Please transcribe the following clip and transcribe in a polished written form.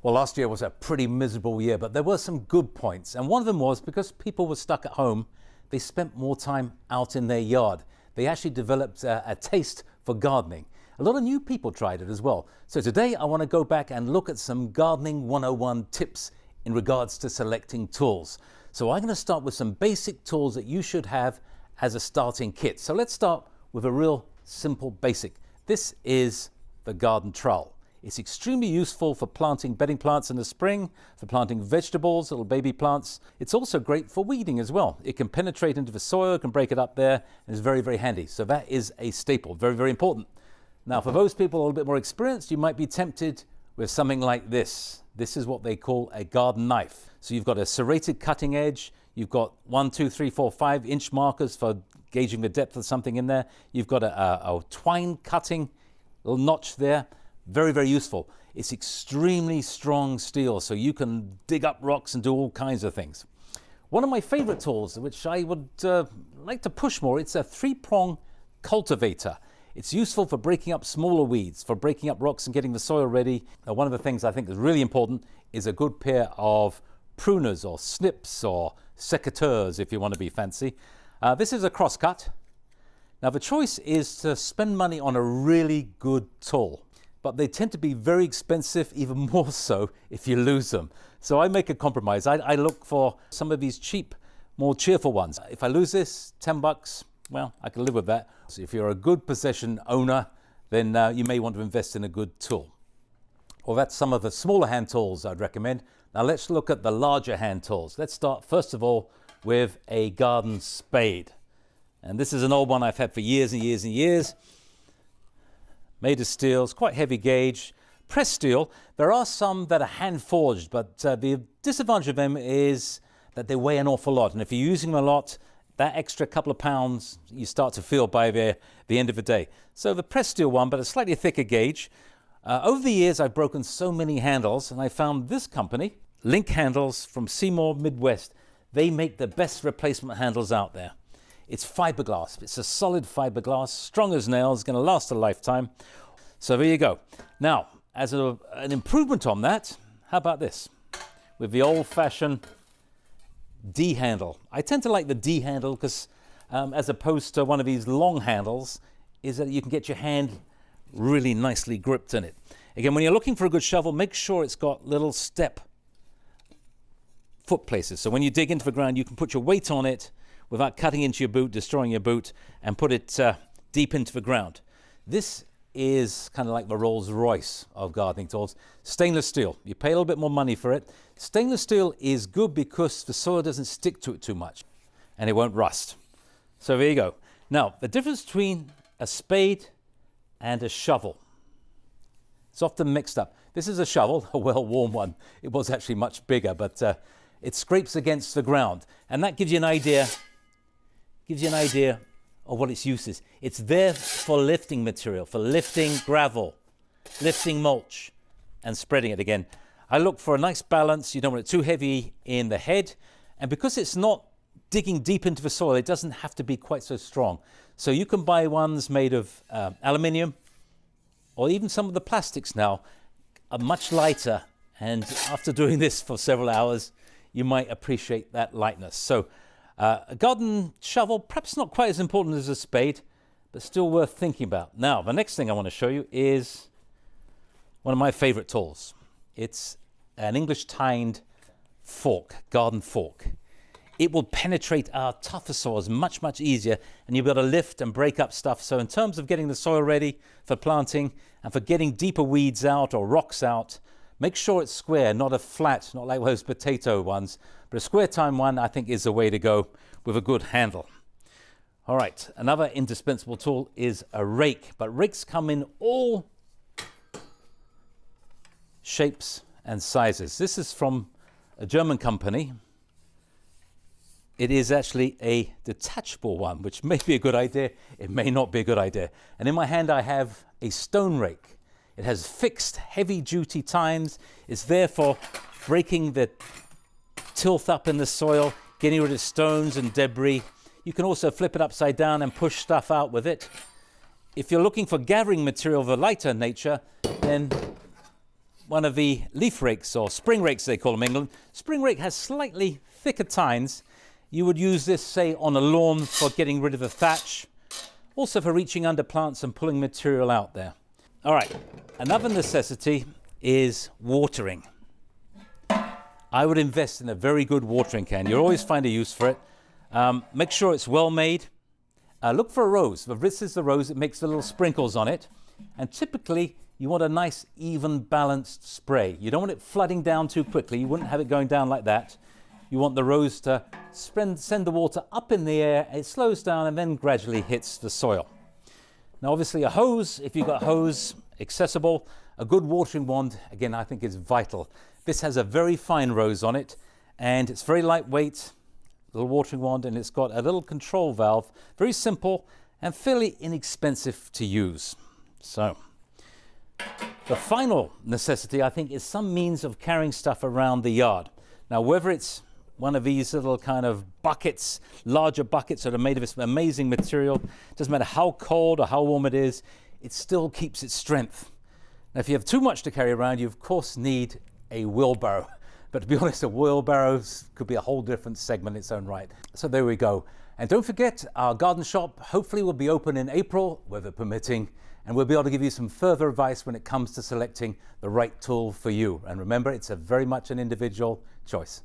Well, last year was a pretty miserable year, but there were some good points. And one of them was because people were stuck at home, they spent more time out in their yard. They actually developed a taste for gardening. A lot of new people tried it as well. So today I want to go back and look at some gardening 101 tips in regards to selecting tools. So I'm going to start with some basic tools that you should have as a starting kit. So let's start with a real simple basic. This is the garden trowel. It's extremely useful for planting bedding plants in the spring, for planting vegetables, little baby plants. It's also great for weeding as well. It can penetrate into the soil, can break it up there, and is very, very handy. So that is a staple, very, very important. Now, for those people a little bit more experienced, you might be tempted with something like this. This is what they call a garden knife. So you've got a serrated cutting edge. You've got 1, 2, 3, 4, 5 inch markers for gauging the depth of something in there. You've got a twine cutting little notch there. Very, very useful. It's extremely strong steel, so you can dig up rocks and do all kinds of things. One of my favorite tools, which I would like to push more, it's a 3-prong cultivator. It's useful for breaking up smaller weeds, for breaking up rocks and getting the soil ready. One of the things I think is really important is a good pair of pruners or snips or secateurs, if you want to be fancy. This is a crosscut. Now the choice is to spend money on a really good tool, but they tend to be very expensive, even more so if you lose them. So I make a compromise. I look for some of these cheap, more cheerful ones. If I lose this, 10 bucks, well, I can live with that. So if you're a good possession owner, then you may want to invest in a good tool. Well, that's some of the smaller hand tools I'd recommend. Now let's look at the larger hand tools. Let's start first of all with a garden spade. And this is an old one I've had for years and years and years. Made of steel, it's quite heavy gauge, pressed steel. There are some that are hand forged, but the disadvantage of them is that they weigh an awful lot. And if you're using them a lot, that extra couple of pounds you start to feel by the end of the day. So the pressed steel one, but a slightly thicker gauge. Over the years, I've broken so many handles, and I found this company, Link Handles from Seymour, Midwest. They make the best replacement handles out there. It's fiberglass. It's a solid fiberglass, strong as nails, going to last a lifetime. So there you go. Now, as an improvement on that, how about this? With the old-fashioned D handle. I tend to like the D handle because, as opposed to one of these long handles, is that you can get your hand really nicely gripped in it. Again, when you're looking for a good shovel, make sure it's got little step foot places. So when you dig into the ground, you can put your weight on it without cutting into your boot, destroying your boot, and put it deep into the ground. This is kind of like the Rolls Royce of gardening tools. Stainless steel. You pay a little bit more money for it. Stainless steel is good because the soil doesn't stick to it too much and it won't rust. So there you go. Now, the difference between a spade and a shovel. It's often mixed up. This is a shovel, a well-worn one. It was actually much bigger, but it scrapes against the ground. And that gives you an idea of what its use is. It's there for lifting material, for lifting gravel, lifting mulch, and spreading it again. I look for a nice balance. You don't want it too heavy in the head. And because it's not digging deep into the soil, it doesn't have to be quite so strong. So you can buy ones made of aluminium, or even some of the plastics now are much lighter. And after doing this for several hours, you might appreciate that lightness. So a garden shovel, perhaps not quite as important as a spade, but still worth thinking about. Now, the next thing I want to show you is one of my favorite tools. It's an English tined fork, garden fork. It will penetrate our tougher soils much, much easier, and you'll be able to lift and break up stuff. So in terms of getting the soil ready for planting and for getting deeper weeds out or rocks out, make sure it's square, not a flat, not like those potato ones, but a square time one I think is the way to go with a good handle. All right, another indispensable tool is a rake, but rakes come in all shapes and sizes. This is from a German company. It is actually a detachable one, which may be a good idea. It may not be a good idea. And in my hand, I have a stone rake. It has fixed heavy-duty tines. It's there for breaking the tilth up in the soil, getting rid of stones and debris. You can also flip it upside down and push stuff out with it. If you're looking for gathering material of a lighter nature, then one of the leaf rakes, or spring rakes they call them in England. Spring rake has slightly thicker tines. You would use this, say, on a lawn for getting rid of the thatch, also for reaching under plants and pulling material out there. All right, another necessity is watering. I would invest in a very good watering can. You'll always find a use for it. Make sure it's well made. Look for a rose. If this is the rose, it makes the little sprinkles on it. And typically, you want a nice, even, balanced spray. You don't want it flooding down too quickly. You wouldn't have it going down like that. You want the rose to send the water up in the air. It slows down and then gradually hits the soil. Now, obviously, a hose, if you've got a hose accessible, a good watering wand, again, I think is vital. This has a very fine rose on it, and it's very lightweight, little watering wand, and it's got a little control valve, very simple and fairly inexpensive to use. So, the final necessity, I think, is some means of carrying stuff around the yard. Now, whether it's one of these little kind of buckets, larger buckets that are made of this amazing material, doesn't matter how cold or how warm it is, it still keeps its strength. Now, if you have too much to carry around, you of course need a wheelbarrow. But to be honest, a wheelbarrow could be a whole different segment in its own right. So there we go. And don't forget, our garden shop hopefully will be open in April, weather permitting, and we'll be able to give you some further advice when it comes to selecting the right tool for you. And remember, it's a very much an individual choice.